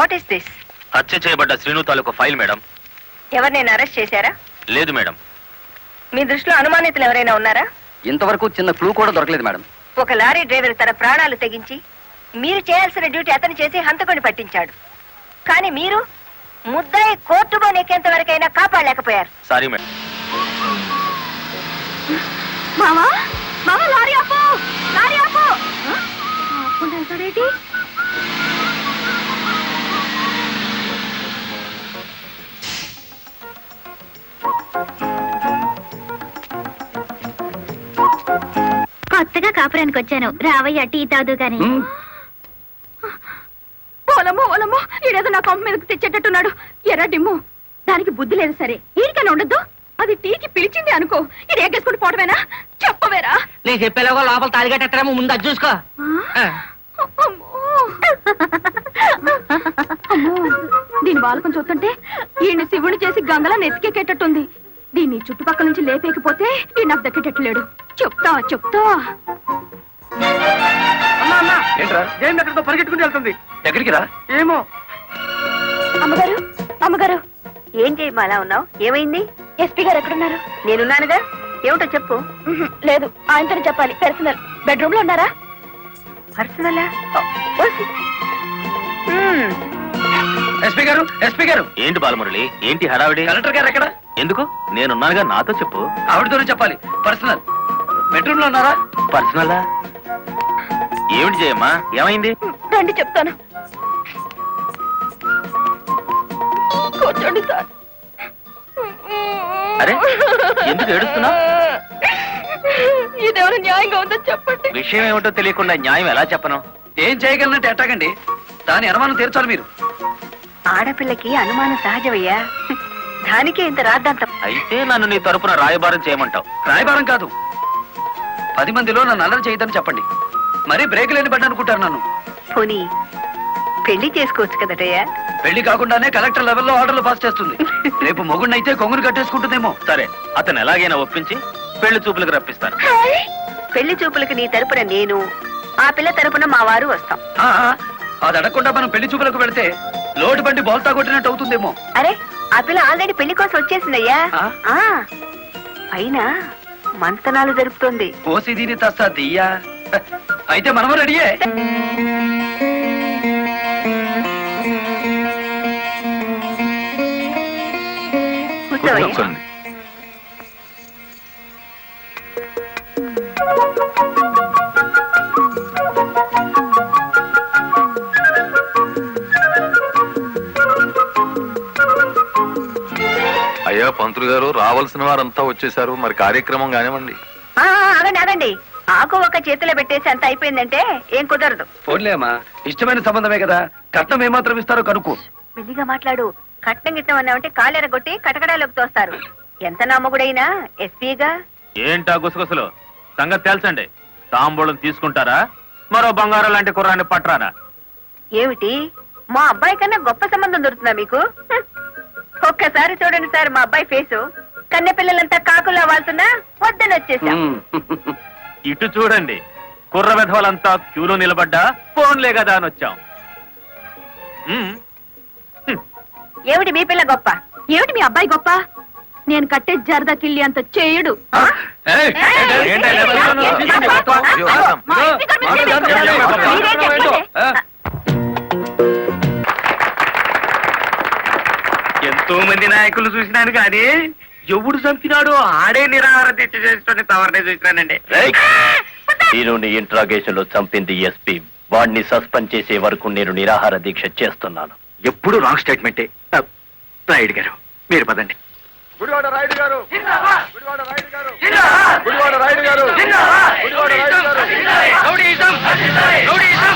What is this? హత్య చేయబడ్డ శ్రీను తాలూకు ఫైల్ మేడం. ఎవరినైనా అరెస్ట్ చేశారా? లేదు మేడం. మీ దృష్టిలో అనుమానితులు ఎవరైనా ఉన్నారా? ఇంతవరకు చిన్న క్లూ కూడా దొరకలేదు మేడం. ఒక లారీ డ్రైవర్ తన ప్రాణాలు తెగించి మీరు చేయాల్సిన డ్యూటీ అతను చేసి హంతకుని పట్టించాడు. కానీ మీరు ముద్దాయి కోర్టులో నెక్కేంత వరకైనా కాపాడలేకపోయారు. Sorry madam. మామా మామా లారీ ఆపు, లారీ ఆపు. ఆపుంటాడేంటి? కొత్తగా కాపురానికి వచ్చాను, రావయ్య టీ తాదు గాని. ఓలమ్మో ఓలమ్మో, ఈడేదో నా కొంప మీదకి తెచ్చేటట్టున్నాడు. ఎర్ర డిమ్ము, దానికి బుద్ధి లేదు. సరే ఈడికైనా ఉండద్దు, అది టీకి పిలిచింది అనుకో, ఇది ఎగ్గేసుకుని పోవటమేనా? చెప్పవేరా? నేను చెప్పేలాగో లోపల తాలిగట్టేమో ముందు అది చూసుకో. దీని బాలకం చూస్తుంటే ఈయన శివుని చేసి గంగలా నెత్తికెక్కేటట్టుంది. దీన్ని చుట్టుపక్కల నుంచి లేపేకపోతే ఈ నాకు దక్కేటట్లేడు. చెప్తా చెప్తా. ఏంట్రా జైన్ ఎక్కడితో పరిగెట్టుకుని వెళ్తుంది? ఎక్కడికి రా? ఏమో. అమ్మగారు అమ్మగారు, ఏం చేయమా అలా ఉన్నావు? ఏమైంది? ఎస్పీ గారు ఎక్కడున్నారు? నేనున్నానుగా, ఏమిటో చెప్పు. లేదు, ఆయనతో చెప్పాలి. పర్సనల్. బెడ్రూమ్ లో ఉన్నారా? పర్సనలా? ఎస్పీ గారు, ఎస్పీ గారు. ఏంటి బాలమురళి, ఏంటి హడావిడి? కలెక్టర్ గారు ఎక్కడ? ఎందుకు? నేనున్నానుగా, నాతో చెప్పు. ఆవిడతోనే చెప్పాలి. పర్సనల్. బెడ్రూమ్ లో ఉన్నారా? పర్సనలా? ఏమిటి చేయమ్మా, ఏమైంది? రండి చెప్తాను. కూర్చోండి సార్. అరే, ఎందుకు ఏడుస్తున్నావు? ఇదేమైనా న్యాయంగా ఉందో చెప్పండి. విషయం ఏమిటో తెలియకుండా న్యాయం ఎలా చెప్పను? ఏం చేయగలనంటే ఎట్టాగండి, దాని అనుమానం తీర్చాలి మీరు. ఆడపిల్లకి అనుమానం సహజమయ్యా, దానికే ఇంత రాద్దాంతం. అయితే నన్ను నీ తరపున రాయబారం చేయమంటావు? రాయబారం కాదు, 10 మందిలో నన్ను అల్లరి చేయదని చెప్పండి. మరీ బ్రేక్ లేని పడ్డ అనుకుంటారు నన్ను. పోనీ పెళ్లి చేసుకోవచ్చు కదటయ్యా? పెళ్లి కాకుండానే కలెక్టర్ లెవెల్లో ఆర్డర్లు పాస్ చేస్తుంది. రేపు మొగుడినైతే కొంగుని కట్టేసుకుంటుందేమో. సరే, అతను ఎలాగైనా ఒప్పించి పెళ్లి చూపులకు రప్పిస్తాను. పెళ్లి చూపులకు నీ తరపున నేను, ఆ పిల్ల తరపున మా వారు వస్తాం. అది అడగకుండా మనం పెళ్లి చూపులకు వెళితే లోటు బండి బోల్తా కొట్టినట్టు అవుతుందేమో. అరే, ఆ పిల్ల ఆల్రెడీ పెళ్లి కోసం వచ్చేసిందయ్యా. పైన మంతనాలు జరుపుతోంది. కోసి దీని తస్తా దియ్యా. అయితే మనము రెడీయే. కూర్చోవయ్యా. అయ్యా పంతులు గారు, రావాల్సిన వారంతా వచ్చేసారు, మరి కార్యక్రమం కానివ్వండి. అదండి అదండి, ఆకు ఒక చేతిలో పెట్టేసి అంత అయిపోయిందంటే ఏం కుదరదు. పోన్లేమ్మా, ఇష్టమైన సంబంధమే కదా, కట్నం ఏమాత్రం ఇస్తారో కనుక్కో. మెల్లిగా మాట్లాడు. కట్నం గిట్నం అన్నామంటే కాలెరగొట్టి కటకడాలోకి తోస్తారు. ఎంత నమ్మగుడైనా ఎస్పీగా. ఏంటా గుసగుసలు? సంగతి తెలుసండి. తాంబూలం తీసుకుంటారా, మరో బంగారం లాంటి కుర్రాన్ని పట్టరానా? ఏమిటి, మా అబ్బాయి కన్నా గొప్ప సంబంధం దొరుకుతుందా మీకు? ఒక్కసారి చూడండి సార్ మా అబ్బాయి ఫేసు. కన్నె పిల్లలంతా కాకులా వాళ్తున్నా వద్దని వచ్చేసాం. ఇటు చూడండి, కుర్ర విధవలంతా క్యూలో నిలబడ్డా ఫోన్లే కదా అని వచ్చాం. ఏమిటి మీ పిల్ల గొప్ప? ఏమిటి మీ అబ్బాయి గొప్ప? నేను కట్టే జరదా కిల్లి అంత చేయడు. ఎంతో మంది నాయకులు చూసినాను కానీ ఎవడు చంపినాడో ఆడే నిరాహార దీక్ష చేసుకుని తవరనే చూసినానండి. నేను ఇంట్రాగేషన్ లో చంపింది ఎస్పీ. వాడిని సస్పెండ్ చేసే వరకు నేను నిరాహార దీక్ష చేస్తున్నాను. ఎప్పుడు రాంగ్ స్టేట్మెంటే. రాయుడు గారు మీరు పదండి. గుడివాడ రాయుడు గారు, గుడివాడ రాయుడు గారు, గుడివాడ రాయుడు గారు, గుడివాడ రాయుడు గారు. Rowdyism, rowdyism, rowdyism,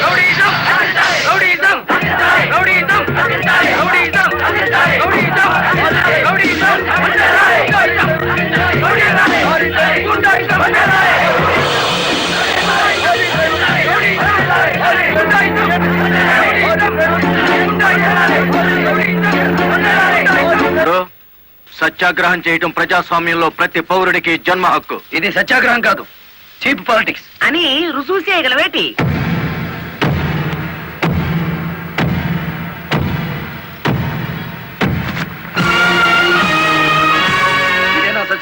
rowdyism, rowdyism, rowdyism, rowdyism, rowdyism, సత్యాగ్రహం చేయటం ప్రజాస్వామ్యంలో ప్రతి పౌరుడికి జన్మ హక్కు. ఇది సత్యాగ్రహం కాదు, చీప్ పాలిటిక్స్ అని రుజువు చేయగలవేటి?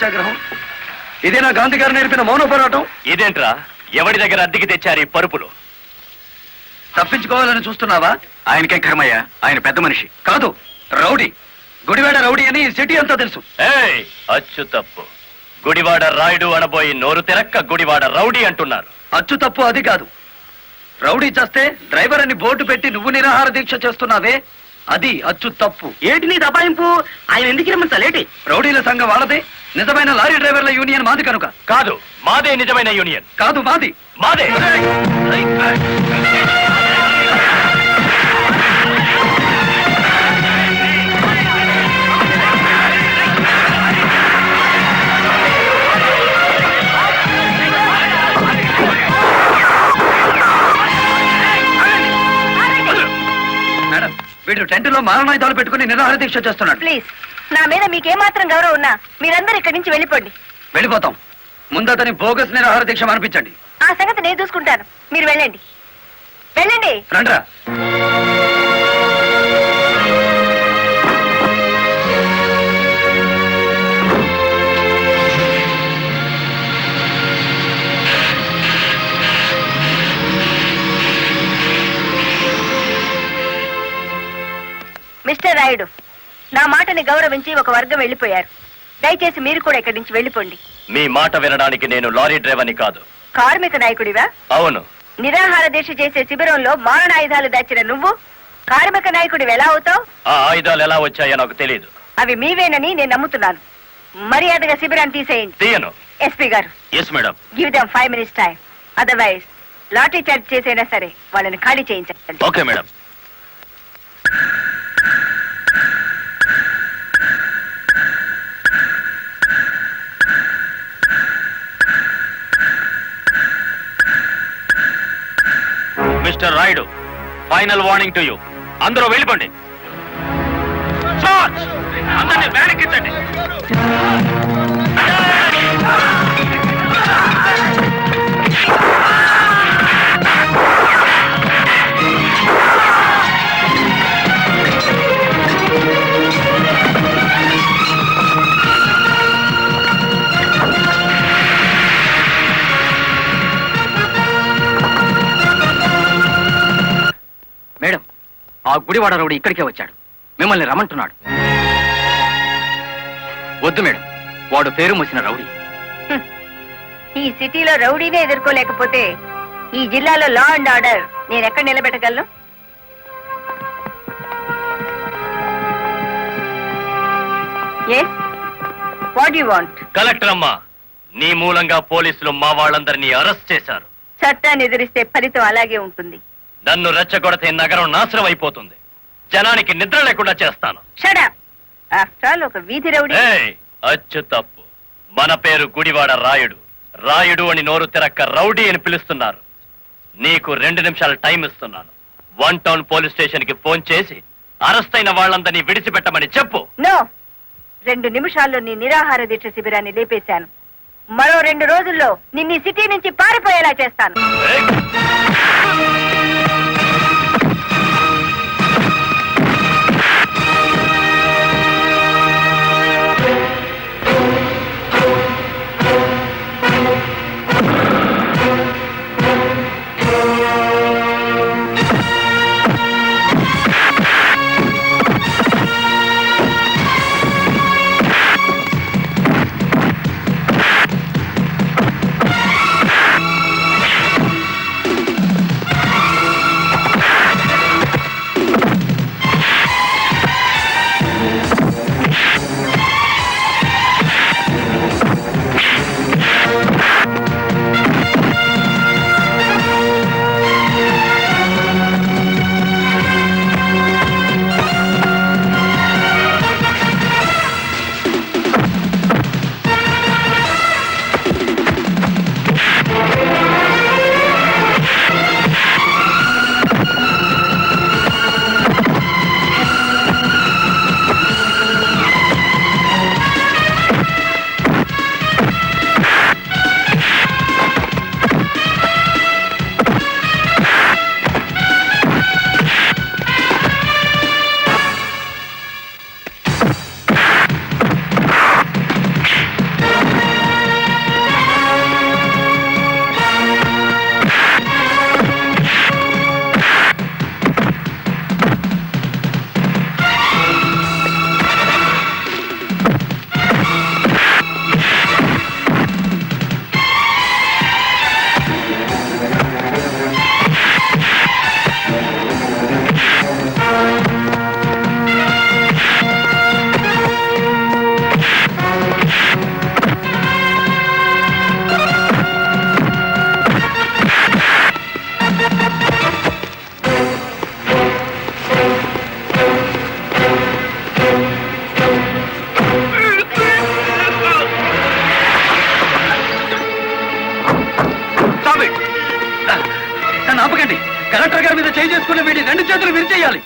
సత్యాగ్రహం? ఇదేనా గాంధీ గారు నేర్పిన మౌన పోరాటం? ఇదేంట్రా ఎవడి దగ్గర అద్దెకి తెచ్చారు ఈ పరుపులు? తప్పించుకోవాలని చూస్తున్నావా? ఆయనకే కర్మయ్య, ఆయన పెద్ద మనిషి. కాదు, రౌడీ. గుడివాడ రౌడీ అని ఈ సిటీ అంతా తెలుసు. ఏయ్ అచ్చు తప్పు. గుడివాడ రాయుడు అనబోయి నోరు తెరక్క గుడివాడ రౌడీ అంటున్నారు. అచ్చు తప్పు అది కాదు. రౌడీ చేస్తే డ్రైవర్ అని బోర్డు పెట్టి నువ్వు నిరాహార దీక్ష చేస్తున్నావే, అది అచ్చు తప్పు. ఏటి నీ దబాయింపు? ఆయన ఎందుకు రమ్మంతలేటి? రౌడీల సంఘం వాళ్ళదే, నిజమైన లారీ డ్రైవర్ల యూనియన్ మాది కనుక. కాదు, మాదే నిజమైన యూనియన్. కాదు, మాది. మాదే. మేడం, వీడు టెంట్లో మారణాయుధాలు పెట్టుకుని నిరాహార దీక్ష చేస్తున్నాడు. ప్లీజ్, నా మీద మీకేమాత్రం గౌరవం ఉన్నా మీరందరూ ఇక్కడి నుంచి వెళ్ళిపోండి. వెళ్ళిపోతాం. ముందు అతని బోగస్ నిరాహార దీక్ష అనిపించండి. ఆ సంగతి నేను చూసుకుంటాను, మీరు వెళ్ళండి. వెళ్ళండి. రండ్రా. మిస్టర్ రాయుడు, నా మాటని గౌరవించి ఒక వర్గం వెళ్ళిపోయారు. దయచేసి మీరు కూడా ఇక్కడి నుంచి వెళ్ళిపోండి. మీ మాట వినడానికి నేను లారీ డ్రైవర్ని కాదు. కార్మిక నాయకుడివా? అవును. నిరాహార దీక్ష చేసే శిబిరంలో మారణాయుధాలు దాచిన నువ్వు కార్మిక నాయకుడివి ఎలా అవుతావు? ఆ ఆయుధాలు ఎలా వచ్చాయో నాకు తెలియదు. అవి మీవేనని నేను నమ్ముతున్నాను. మర్యాదగా శిబిరాన్ని తీసేయండి. తీయను. ఎస్పీ గారు, yes madam. Give them 5 minutes time. Otherwise లాటరీ చార్జ్ చేసైనా సరే వాళ్ళని ఖాళీ చేయించండి. Okay madam. Mister Rayudu, final warning to you. అందరూ వెళ్ళిపోండి. చార్జ్! అందరినీ వ్యాన్ ఎక్కించండి. మేడం, ఆ గుడివాడ రౌడీ ఇక్కడికే వచ్చాడు. మిమ్మల్ని రమ్మంటున్నాడు. వద్దు మేడం, వాడు పేరు మూసిన రౌడీ. ఈ సిటీలో రౌడీనే ఎదుర్కోలేకపోతే ఈ జిల్లాలో లా అండ్ ఆర్డర్ నేను ఎక్కడ నిలబెట్టగలను? Yes, what you want? Collector అమ్మా, నీ మూలంగా పోలీసులు మా వాళ్ళందరినీ అరెస్ట్ చేశారు. చట్టాన్ని ఎదిరిస్తే ఫలితం అలాగే ఉంటుంది. నన్ను రెచ్చగొడితే నగరం నాశనం అయిపోతుంది. జనానికి నిద్ర లేకుండా చేస్తాను. Shut up. ఆఫ్టర్ ఆల్ ఒక వీధి రౌడీ. ఏయ్, అచ్చు తప్పు. మన పేరు గుడివాడ రాయుడు. రాయుడు అని నోరు తెరక్క రౌడీ అని పిలుస్తున్నారు. నీకు 2 నిమిషాలు టైం ఇస్తున్నాను. 1 టౌన్ పోలీస్ స్టేషన్ కి ఫోన్ చేసి అరెస్ట్ అయిన వాళ్ళందరినీ విడిచిపెట్టమని చెప్పు. నో, 2 నిమిషాల్లో నీ నిరాహార దీక్ష శిబిరాన్ని లేపేశాను. మరో 2 రోజుల్లో నిన్ను సిటీ నుంచి పారిపోయేలా చేస్తాను. ఏయ్! వీడి 2 చేతులు విరిచేయాలి.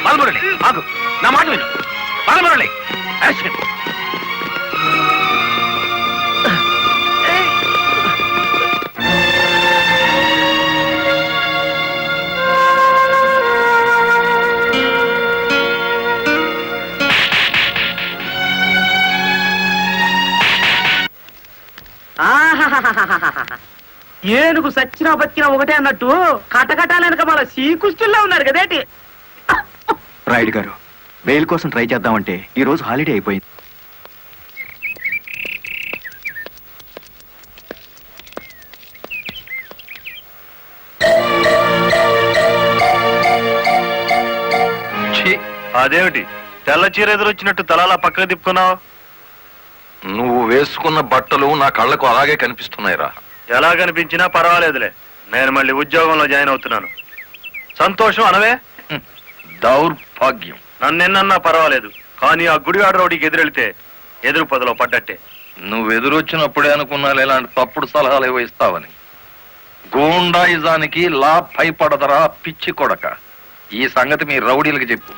బాలమురళి ఆగు, నా మాట విను. బాలమురళి అరెస్ట్ చేయండి. ఏనుగు సచ్చినా బతికినా ఒకటే అన్నట్టు కటకటాలనక మన శ్రీకృష్ణుల్లో ఉన్నారు కదేటి. రాయుడు గారు, బెయిల్ కోసం ట్రై చేద్దామంటే ఈ రోజు హాలిడే అయిపోయింది. అదేమిటి తెల్ల చీర ఎదురొచ్చినట్టు తలాలా పక్కకు తిప్పుకున్నావు? నువ్వు వేసుకున్న బట్టలు నా కళ్ళకు అలాగే కనిపిస్తున్నాయిరా. ఎలా కనిపించినా పర్వాలేదులే, నేను మళ్ళీ ఉద్యోగంలో జాయిన్ అవుతున్నాను. సంతోషం అనవే. దౌర్భాగ్యం. నన్నెన్నన్నా పర్వాలేదు, కానీ ఆ గుడివాడ రౌడీకి ఎదురెళ్తే ఎదురు పొదలో పడ్డట్టే. నువ్వు ఎదురొచ్చినప్పుడే అనుకున్నా ఇలాంటి తప్పుడు సలహాలు ఏవో ఇస్తావని. గూండాయిజానికి లా భయపడదరా పిచ్చి కొడక. ఈ సంగతి మీ రౌడీలకు చెప్పు.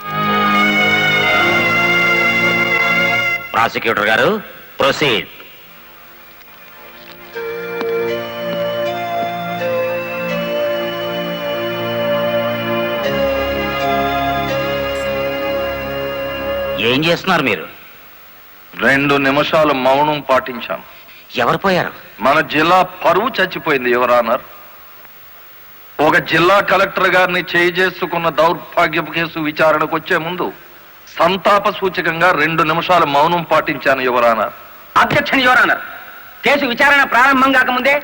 ప్రాసిక్యూటర్ గారు, ప్రొసీడ్. ఏం చేస్తున్నారు మీరు? 2 నిమిషాలు మౌనం పాటించాను. ఎవరు పోయారు? మన జిల్లా పరువు చచ్చిపోయింది యువరానర్. ఒక జిల్లా కలెక్టర్ గారిని చేసుకున్న దౌర్భాగ్యపు కేసు విచారణకు వచ్చే ముందు సంతాప సూచకంగా 2 నిమిషాలు మౌనం పాటించాను your honour. Objection your honour. Case విచారణ ప్రారంభం కాకముందే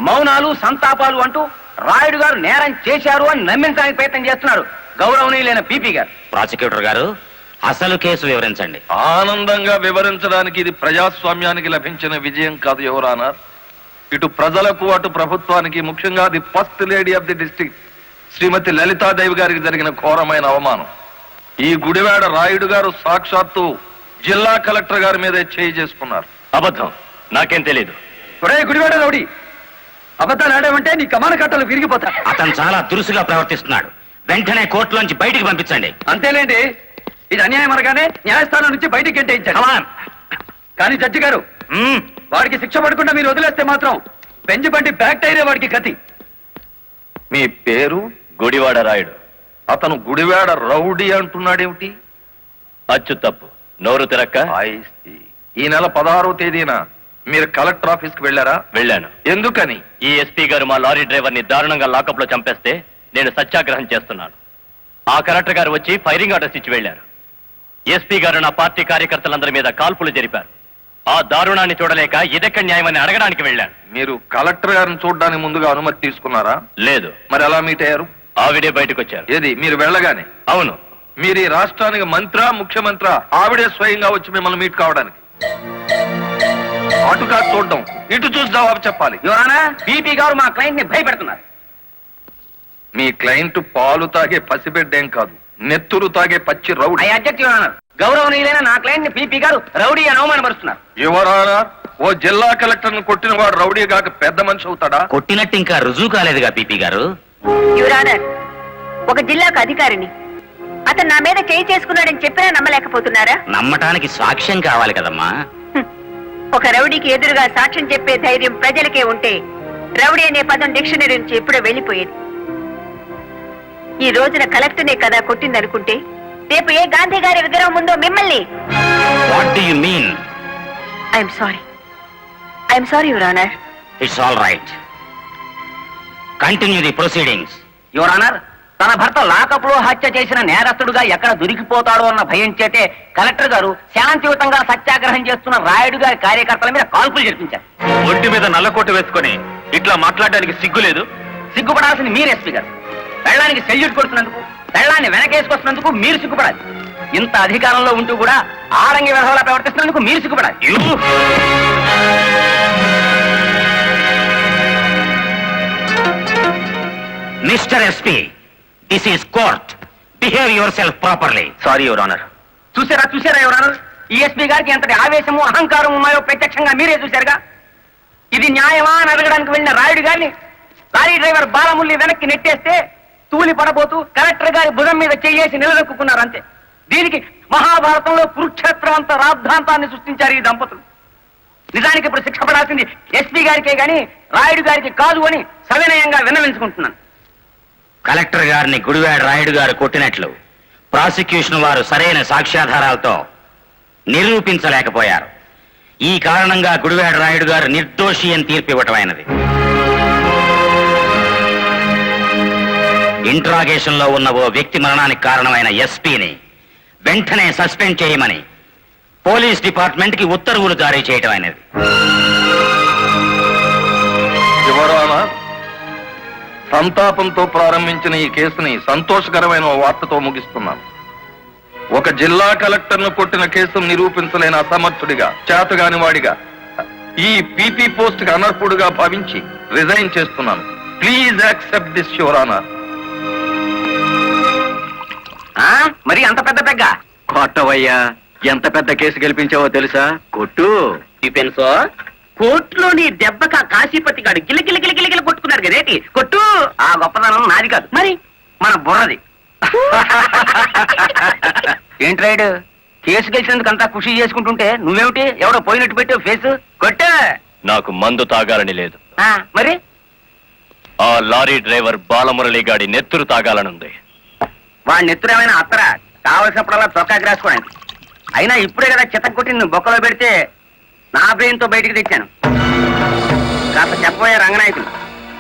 మౌనాలు సంతాపాలు అంటూ రాయుడు గారు నేరం చేశారు అని నమ్మించడానికి ప్రయత్నం చేస్తున్నారు గౌరవనీయులైన పీపీ గారు. ప్రాసిక్యూటర్ గారు, అసలు కేసు వివరించండి. ఆనందంగా వివరించడానికి ఇది ప్రజాస్వామ్యానికి లభించిన విజయం కాదు యువరానర్. ఇటు ప్రజలకు అటు ప్రభుత్వానికి, ముఖ్యంగా the first lady of the district Shrimati Lalitadevi గారికి జరిగిన ఘోరమైన అవమానం. ఈ గుడివాడ రాయుడు గారు సాక్షాత్తు జిల్లా కలెక్టర్ గారి మీదే చేసుకున్నారు. అబద్ధం, నాకేం తెలీదు. ఒరే గుడివాడ రౌడీ, అబద్ధాలు ఆడామంటే నీ కమాన కట్టలు విరిగిపోతా. అతను చాలా దురుసుగా ప్రవర్తిస్తున్నాడు. వెంటనే కోర్టులోంచి బయటికి పంపించండి. అంతేలేండి, ఇది అన్యాయం అనగానే న్యాయస్థానం నుంచి బయటికి గెంటేయించారు. కానీ జడ్జి గారు, వాడికి శిక్ష పడకుండా మీరు వదిలేస్తే మాత్రం బెంచ్ బండి బ్యాక్ టైరే వాడికి గతి. మీ పేరు? గుడివాడ రాయుడు. అతను గుడివాడ రౌడీ అంటున్నాడేమిటి? అచ్చు తప్పు, నోరు తిరక్క. ఈ నెల 16వ తేదీన మీరు కలెక్టర్ ఆఫీస్ కి వెళ్ళారా? వెళ్ళాను. ఎందుకని? ఈ ఎస్పీ గారు మా లారీ డ్రైవర్ ని దారుణంగా లాకప్ లో చంపేస్తే నేను సత్యాగ్రహం చేస్తున్నాను. ఆ కలెక్టర్ గారు వచ్చి ఫైరింగ్ ఆర్డర్స్ ఇచ్చి వెళ్లారు. ఎస్పీ గారు నా పార్టీ కార్యకర్తలందరి మీద కాల్పులు జరిపారు. ఆ దారుణాన్ని చూడలేక ఇదెక్కడ న్యాయమని అడగడానికి వెళ్ళాను. మీరు కలెక్టర్ గారిని చూడడానికి ముందుగా అనుమతి తీసుకున్నారా? లేదు. మరి ఎలా మీట్ అయ్యారు? ఆవిడే బయటకు వచ్చారు. ఏది, మీరు వెళ్ళగానే? అవును. మీరు ఈ రాష్ట్రానికి మంత్రా, ముఖ్యమంత్రి? ఆవిడే స్వయంగా వచ్చి మిమ్మల్ని మీట్ కావడానికి? అటు కాదు చూడడం, ఇటు చూసి జవాబు చెప్పాలి. యువరానా, పీపీ గారు మా క్లయింట్ ని భయపెడుతున్నారు. మీ క్లయింట్ పాలు తాగే పసిబిడ్డేం కాదు, నెత్తురు తాగే పచ్చి rowdy. I object your honour. గౌరవనీయులైన నా క్లయింట్ ని పీపీ గారు రౌడీ అని అవమానపరుస్తున్నారు. యువరానా, ఓ జిల్లా కలెక్టర్ ని కొట్టిన వాడు రౌడీ కాక పెద్ద మనిషి అవుతాడా? కొట్టినట్టు ఇంకా రుజువు కాలేదుగా పీపీ గారు. యువర్ ఆనర్, ఒక జిల్లాకు అధికారిని అతను నా మీద చేయి చేసుకున్నాడని చెప్పినా నమ్మలేకపోతున్నారా? నమ్మటానికి సాక్ష్యం కావాలి కదమ్మా. ఒక రౌడీకి ఎదురుగా సాక్ష్యం చెప్పే ధైర్యం ప్రజలకే ఉంటే రౌడీ అనే పదం డిక్షనరీ నుంచి ఎప్పుడో వెళ్ళిపోయేది. ఈ రోజున కలెక్టర్నే కదా కొట్టిందనుకుంటే రేపు ఏ గాంధీ గారి విగ్రహం ఉందో మిమ్మల్ని. What do you mean? I'm sorry your honour. It's all right. Continue the proceedings. Your honour, తన భర్త లాకప్ లో హత్య చేసిన నేరస్తుడుగా ఎక్కడ దొరికిపోతాడో అన్న భయం చేతే కలెక్టర్ గారు శాంతియుతంగా సత్యాగ్రహం చేస్తున్న రాయుడు గారి కార్యకర్తల మీద కాల్పులు జరిపించారు. ఒంటి మీద నల్లకోట వేసుకొని ఇట్లా మాట్లాడడానికి సిగ్గు లేదు? సిగ్గుపడాల్సింది మీరు ఎస్పీ గారు. పెళ్ళానికి సెల్యూట్ కొడుతున్నందుకు, పెళ్ళాన్ని వెనకేసుకొస్తున్నందుకు మీరు సిగ్గుపడాలి. ఇంత అధికారంలో ఉంటూ కూడా ఆరంగి వ్యవహారాలు ప్రవర్తిస్తున్నందుకు మీరు సిగ్గుపడాలి. Mister SP, this is court. Behave yourself properly. Sorry your honour. చూసారా యువర్ ఆనర్, ఈ ఎస్పీ గారికి ఎంతటి ఆవేశము అహంకారం ఉన్నాయో ప్రత్యక్షంగా మీరే చూశారుగా. ఇది న్యాయమా అని అడగడానికి వెళ్ళిన రాయుడు గారిని లారీ డ్రైవర్ బాలముల్లి వెనక్కి నెట్టేస్తే తూలి పడబోతూ కలెక్టర్ గారి భుజం మీద చెయ్యేసి నిలదొక్కున్నారు అంతే. దీనికి మహాభారతంలో కురుక్షేత్రం అంత రాద్ధాంతాన్ని సృష్టించారు ఈ దంపతులు. నిజానికి ఇప్పుడు శిక్ష పడాల్సింది ఎస్పీ గారికే గాని రాయుడు గారికి కాదు అని సవినయంగా విన్నవించుకుంటున్నాను. కలెక్టర్ గారిని గుడివాడ రాయుడు గారు కొట్టినట్లు ప్రాసిక్యూషన్ వారు సరైన సాక్ష్యాధారాలతో నిరూపించలేకపోయారు. ఈ కారణంగా గుడివాడ రాయుడు గారు నిర్దోషి అని తీర్పు ఇవ్వటమైనది. ఇంట్రాగేషన్ లో ఉన్న ఓ వ్యక్తి మరణానికి కారణమైన ఎస్పీని వెంటనే సస్పెండ్ చేయమని పోలీస్ డిపార్ట్మెంట్ కి ఉత్తర్వులు జారీ చేయటం అయినది. సంతాపంతో ప్రారంభించిన ఈ కేసుని సంతోషకరమైన ఓ వార్తతో ముగిస్తున్నాను. ఒక జిల్లా కలెక్టర్ను కొట్టిన కేసును నిరూపించలేని అసమర్థుడిగా, చేతగాని వాడిగా, ఈ పీపీ పోస్ట్ కి అనర్హుడుగా భావించి రిజైన్ చేస్తున్నాను. Please accept this your honour. మరి అంత పెద్ద పెగ్గ కొట్టవయ్యా, ఎంత పెద్ద కేసు గెలిపించావో తెలుసా? కొట్టు. డిఫెన్స్ కోర్టులోని దెబ్బక కాశీపతి గాడు గిలగిల కొట్టుకున్నారు కదేటి. కొట్టు. ఆ గొప్పదనం నాది కాదు, మరి మన బుర్రది. ఏంటి రైడ్, కేసు గెలిచినందుకు అంతా ఖుషి చేసుకుంటుంటే నువ్వేమిటి ఎవడో పోయినట్టు పెట్టావు ఫేస్? కొట్టు. నాకు మందు తాగాలని లేదు. మరి ఆ లారీ డ్రైవర్ బాలమురళి గాడి నెత్తురు తాగాలనుంది. వాడి నెత్తురు ఏమైనా అత్తరా? కావలసినప్పుడల్లా చొక్కాకి రాసుకోవడానికి. అయినా ఇప్పుడే కదా చితక్ కొట్టి నువ్వు బొక్కలో పెడితే నా బ్రెయిన్ తో బయటికి తెచ్చాను. కాస్త చెప్పబోయే రంగనాయకులు.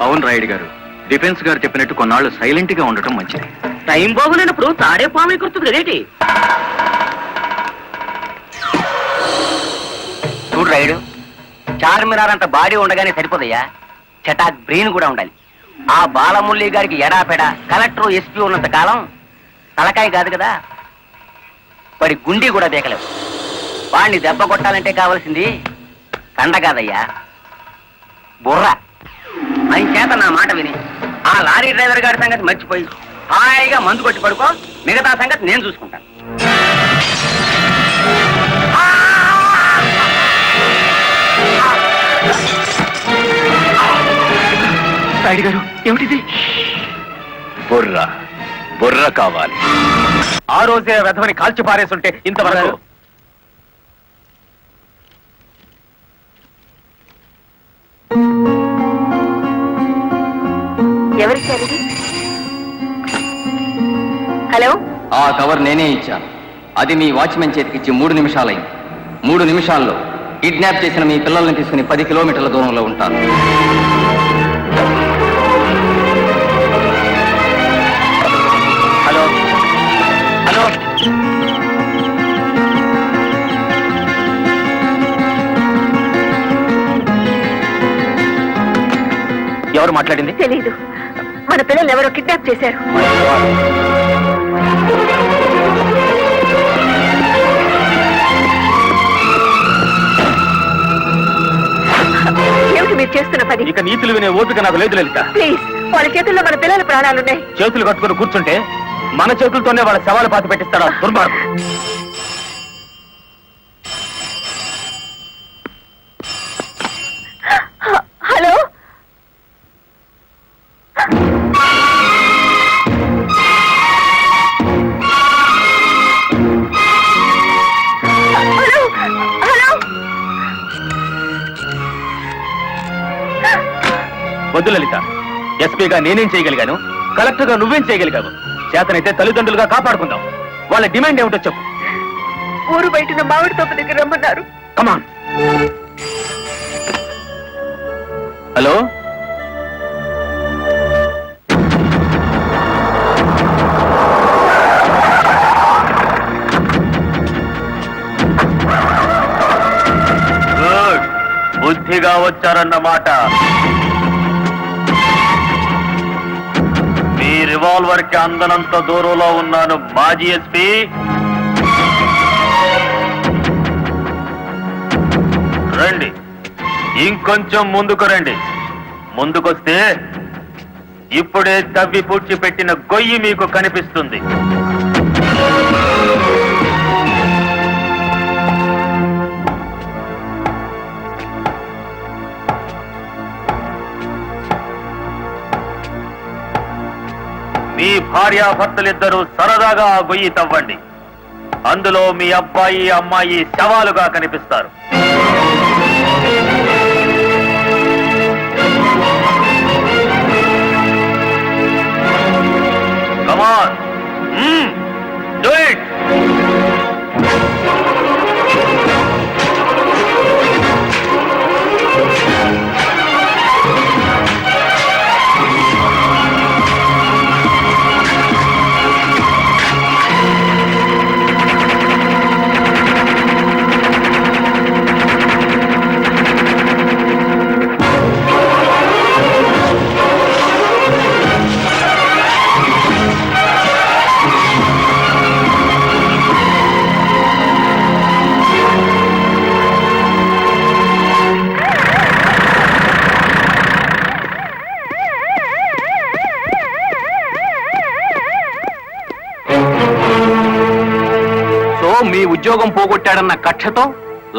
అవును రాయుడు గారు, డిఫెన్స్ గారు చెప్పినట్టు కొన్నాళ్ళు సైలెంట్ గా ఉండటం మంచిది. టైం బాగులేనప్పుడు తాడే పాము ఎగురుతుంది కదేటి. చూడు రైడు, చార్మినార్ అంత బాడీ ఉండగానే సరిపోదయ్యా, చటాక్ బ్రెయిన్ కూడా ఉండాలి. ఆ బాలమురళి గారికి ఎడాపెడా కలెక్టర్ ఎస్పీ ఉన్నంత కాలం తలకాయ కాదు కదా, వాడి గుండీ కూడా దేకలేవు. వాడిని దెబ్బ కొట్టాలంటే కావాల్సింది కండ కాదయ్యా, బుర్ర. ఆయన చేత నా మాట విని ఆ లారీ డ్రైవర్ గారి సంగతి మర్చిపోయి హాయిగా మందు కొట్టి పడుకో, మిగతా సంగతి నేను చూసుకుంటాను. రాయుడు గారు, ఏమిటిది? బుర్ర బుర్ర కావాలి. ఆ రోజే రథమని కాల్చి పారేస్తుంటే ఇంతవరకు ఎవరిచ్చారు? హలో, ఆ కవర్ నేనే ఇచ్చాను. అది మీ వాచ్మెన్ చేతికిచ్చి 3 నిమిషాలైంది. 3 నిమిషాల్లో కిడ్నాప్ చేసిన మీ పిల్లల్ని తీసుకుని 10 కిలోమీటర్ల దూరంలో ఉంటాను. హలో హలో, ఎవరు మాట్లాడింది? తెలీదు. మన పిల్లలు ఎవరో కిడ్నాప్ చేశారు. ఏమిటి మీరు చేస్తున్న పని? ఇక నీతులు వినే ఓపిక నాకు లేదు లలిత. ప్లీజ్, వాళ్ళ చేతుల్లో మన పిల్లల ప్రాణాలున్నాయి. చేతులు కట్టుకుని కూర్చుంటే మన చేతులతోనే వాళ్ళ శవాలు పాతి పెట్టిస్తాడా దుర్మార్గం. Hello, hello, hello. వద్దు లలిత, ఎస్పీగా నేనేం చేయగలిగాను, కలెక్టర్గా నువ్వేం చేయగలిగావు? చేతనైతే తల్లిదండ్రులుగా కాపాడుకుందాం. వాళ్ళ డిమాండ్ ఏమిటో చెప్పు. ఊరు బయట మామిడి తోట దగ్గర రమ్మన్నారు. కమాన్. హలో, గుడ్, బుద్ధిగా వచ్చారన్నమాట. మీ రివాల్వర్ కి అందనంత దూరంలో ఉన్నాను మాజీ ఎస్పీ. రండి, ఇంకొంచెం ముందుకు రండి. ముందుకొస్తే ఇప్పుడే తవ్వి పూడ్చిపెట్టిన గొయ్యి మీకు కనిపిస్తుంది. మీ భార్యాభర్తలిద్దరూ సరదాగా ఆ గొయ్యి తవ్వండి. అందులో మీ అబ్బాయి అమ్మాయి శవాలుగా కనిపిస్తారు. Come on. Do it. మీ ఉద్యోగం పోగొట్టాడన్న కక్షతో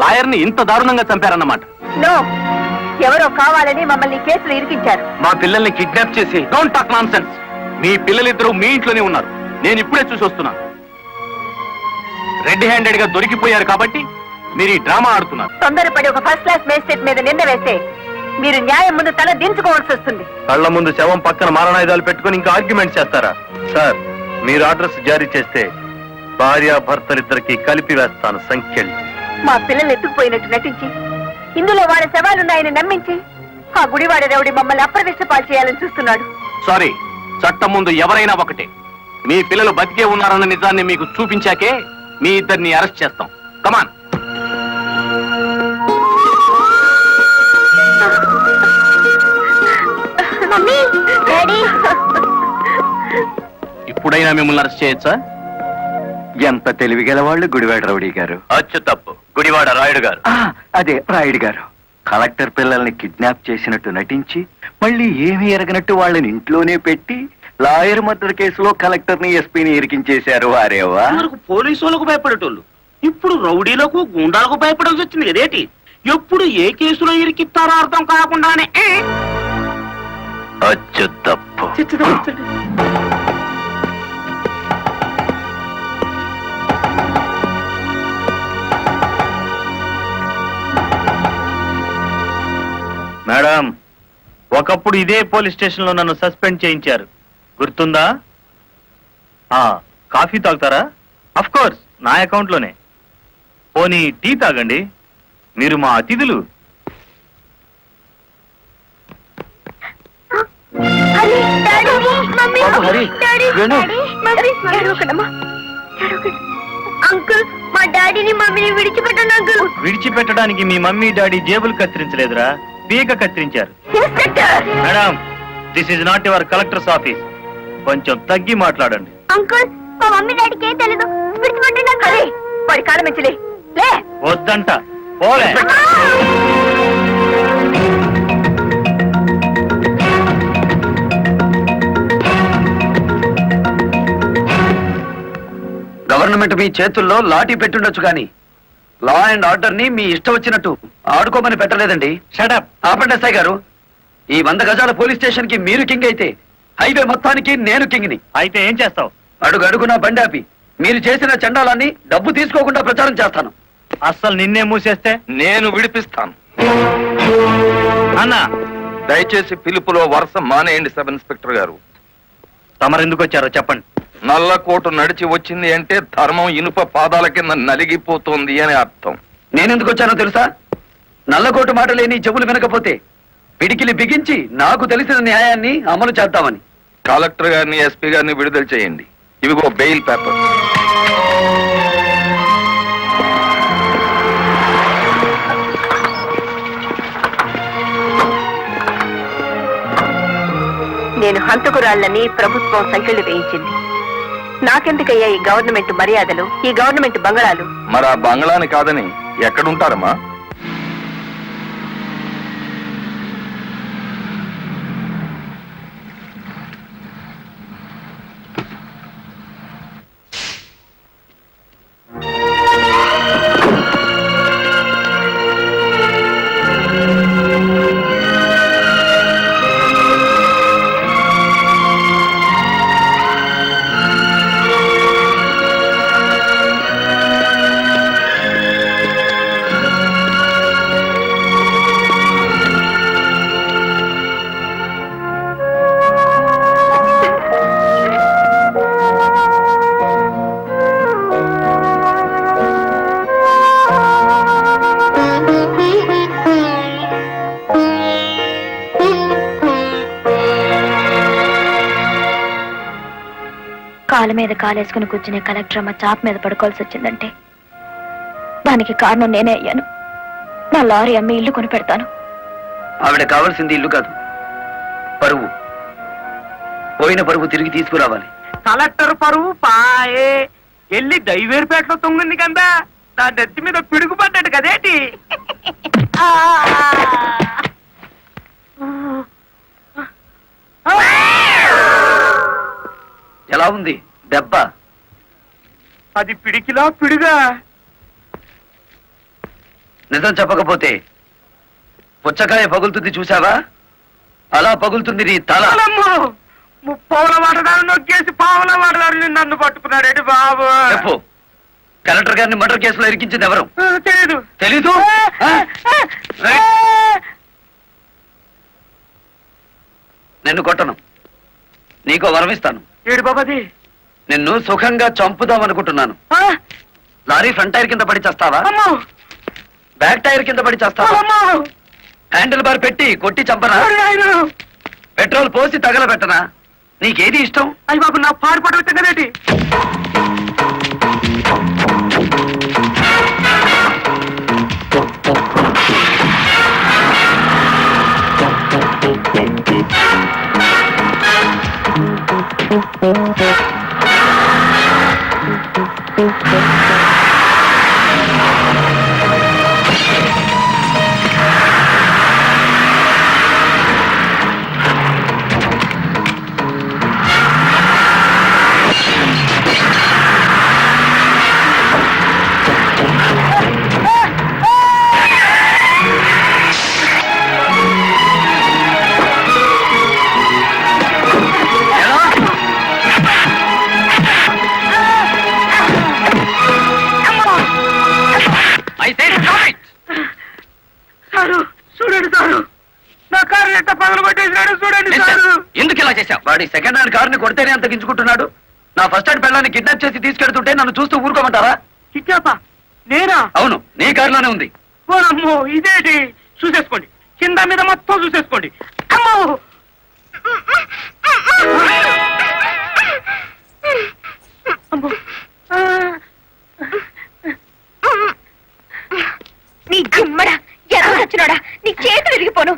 లాయర్ని ఇంత దారుణంగా చంపారన్నమాట. నో, ఎవరో కావాలని మమ్మల్ని కేసులు ఇరికించారు. మా పిల్లల్ని కిడ్నాప్ చేసి డోంట్ టాక్ నాన్సెన్స్. మీ పిల్లలిద్దరూ మీ ఇంట్లోనే ఉన్నారు. నేను ఇప్పుడే చూసి వస్తున్నాను. రెడ్ హ్యాండెడ్ గా దొరికిపోయారు కాబట్టి మీరు ఈ డ్రామా ఆడుతున్నారు. తొందరపడి ఒక ఫస్ట్ క్లాస్ మేజిస్ట్రేట్ మీద నింద వేస్తే మీరు న్యాయం ముందు తల దించుకోవాల్సి వస్తుంది. కళ్ళ ముందు శవం పక్కన మారణాయుధాలు పెట్టుకుని ఇంకా ఆర్గ్యుమెంట్ చేస్తారా? సార్, మీరు అడ్రస్ జారీ చేస్తే భార్యాభర్తలిద్దరికి కలిపి వేస్తాను సంఖ్యలు. మా పిల్లలు ఎత్తుకుపోయినట్టు నటించి ఇందులో వాళ్ళ శవాలున్నాయని నమ్మించి ఆ గుడివాడ రౌడీ మమ్మల్ని అప్రదిష్ట పాలు చేయాలని చూస్తున్నాడు. సారీ, చట్టం ముందు ఎవరైనా ఒకటే. మీ పిల్లలు బతికే ఉన్నారన్న నిజాన్ని మీకు చూపించాకే మీ ఇద్దరిని అరెస్ట్ చేస్తాం. కమాన్. ఇప్పుడైనా మిమ్మల్ని అరెస్ట్ చేయొచ్చా? ఎంత తెలివిగల వాళ్ళు గుడివాడ రౌడీ గారు. అచ్చు తప్పు, గుడివాడ రాయుడు గారు. అదే రాయుడు గారు. కలెక్టర్ పిల్లల్ని కిడ్నాప్ చేసినట్టు నటించి మళ్ళీ ఏమీ ఎరగనట్టు వాళ్ళని ఇంట్లోనే పెట్టి లాయర్ మర్డర్ కేసులో కలెక్టర్ ని ఎస్పీని ఇరికించేశారు. వారేవా పోలీసు వాళ్ళకు భయపడేటోళ్ళు ఇప్పుడు రౌడీలకు గుండాలకు భయపడాల్సి వచ్చింది కదేటి. ఎప్పుడు ఏ కేసులో ఇరికిస్తారో అర్థం కాకుండానే అచ్చు తప్పు. మేడం, ఒకప్పుడు ఇదే పోలీస్ స్టేషన్ లో నన్ను సస్పెండ్ చేయించారు, గుర్తుందా? కాఫీ తాగుతారా? అఫ్ కోర్స్, నా అకౌంట్ లోనే. పోనీ టీ తాగండి, మీరు మా అతిథులు. అంకుల్, మా డాడీని మమ్మీని విడిచిపెట్టండి అంకుల్. విడిచిపెట్టడానికి మీ మమ్మీ డాడీ జేబులు కత్తిరించలేదురా, పీక కత్తిరించారు. Madam, this is not your collector's office. కొంచెం తగ్గి మాట్లాడండి. అంకుల్, మా మమ్మీ డాడీకి ఏం తెలీదు, విడిచిపెట్టండి అంకుల్. వాడి కాళ్ళ మించలే. వద్దంట, పోలే. గవర్నమెంట్ మీ చేతుల్లో లాఠీ పెట్టుండొచ్చు కానీ లా అండ్ ఆర్డర్ ని మీ ఇష్టం వచ్చినట్టు ఆడుకోమని పెట్టలేదండి. షటప్. ఆపండి ఎస్ఐ గారు. ఈ 100 గజాల పోలీస్ స్టేషన్ కి మీరు కింగ్ అయితే హైవే మొత్తానికి నేను కింగ్ని. అయితే ఏం చేస్తావు? అడుగు అడుగున బండి ఆపి మీరు చేసిన చండాలాన్ని డబ్బు తీసుకోకుండా ప్రచారం చేస్తాను. అస్సలు నిన్నే మూసేస్తే నేను విడిపిస్తాను. అన్న, దయచేసి పిలుపులో వరుస మానేయండి సబ్ ఇన్స్పెక్టర్ గారు. తమరెందుకు వచ్చారో చెప్పండి. నల్లకోటు నడిచి వచ్చింది అంటే ధర్మం ఇనుప పాదాల కింద నలిగిపోతుంది అని అర్థం. నేనెందుకు వచ్చానో తెలుసా? నల్లకోటు మాట లేని చెవులు వినకపోతే పిడికిలి బిగించి నాకు తెలిసిన న్యాయాన్ని అమలు చేద్దామని. కలెక్టర్ గారిని, ఎస్పీ గారిని విడుదల చేయండి. ఇవిగో బెయిల్ పేపర్. నేను హంతకురాళ్లని ప్రభుత్వం సంఖ్యలు వేయించింది. నాకెందుకయ్యా ఈ గవర్నమెంట్ మర్యాదలు, ఈ గవర్నమెంట్ బంగళాలు? మరి ఆ బంగ్లాని కాదని ఎక్కడుంటారమ్మా? కాలు మీద కాలేసుకుని కూర్చునే కలెక్టర్ అమ్మ చాప్ మీద పడుకోవాల్సి వచ్చిందంటే దానికి కారణం నేనే అయ్యాను. నా లారీ అమ్మి ఇల్లు కొని పెడతాను. ఆవిడ కావాల్సింది ఇల్లు కాదు, పరువు. పోయిన పరువు తిరిగి తీసుకురావాలి. కలెక్టర్ పరువు పాయే వెళ్ళి దైవేరుపేటలో తొంగింది కదా, నా నెత్తి మీద పిడుగు పడ్డాడు కదేటి. ఎలా ఉంది దెబ్బ? అది పిడికిలా పిడుగా. నిజం చెప్పకపోతే పుచ్చకాయ పగులుతుంది చూసావా, అలా పగులుతుంది నీ తల. ముప్పావుల వాటదారు నొక్కేసి పావుల వాటదారు నన్ను పట్టుకున్నాడేటి బాబు. చెప్పు, కలెక్టర్ గారిని మర్డర్ కేసులో ఇరికించింది ఎవరు? తెలీదు. తెలీదు? నిన్ను కొట్టను, నీకో వరం ఇస్తాను. ఏడు బాబాది. నిన్ను సుఖంగా చంపుదామనుకుంటున్నాను. లారీ ఫ్రంట్ టైర్ కింద పడి చేస్తావా, బ్యాక్ టైర్ కింద పడి చేస్తావా? హ్యాండిల్ బార్ పెట్టి కొట్టి చంపనా, పెట్రోల్ పోసి తగలబెట్టనా? నీకేది ఇష్టం? అయ్యి బాబు, నా పాడు పడవ తిన్నదేటి. ఎందుకు ఇలా చేశావు? వాడి సెకండ్ హ్యాండ్ కారుని కొడితేనే అంత గించుకుంటున్నాడు. నా ఫస్ట్ హ్యాండ్ పిల్లాన్ని కిడ్నాప్ చేసి తీసుకెళ్తుంటే నన్ను చూస్తూ ఊరుకోమంటారా? కిడ్నాపా? నేనా? అవును, నీ కారులోనే ఉంది. ఓనమ్మో, ఇదేటి? చూసేసుకోండి, కింద మీద మొత్తం చూసేసుకోండి. అమ్మో, నీ గుమ్మడా ఎర్ర వచ్చినాడా, నీ చేతులు విరిగిపోను.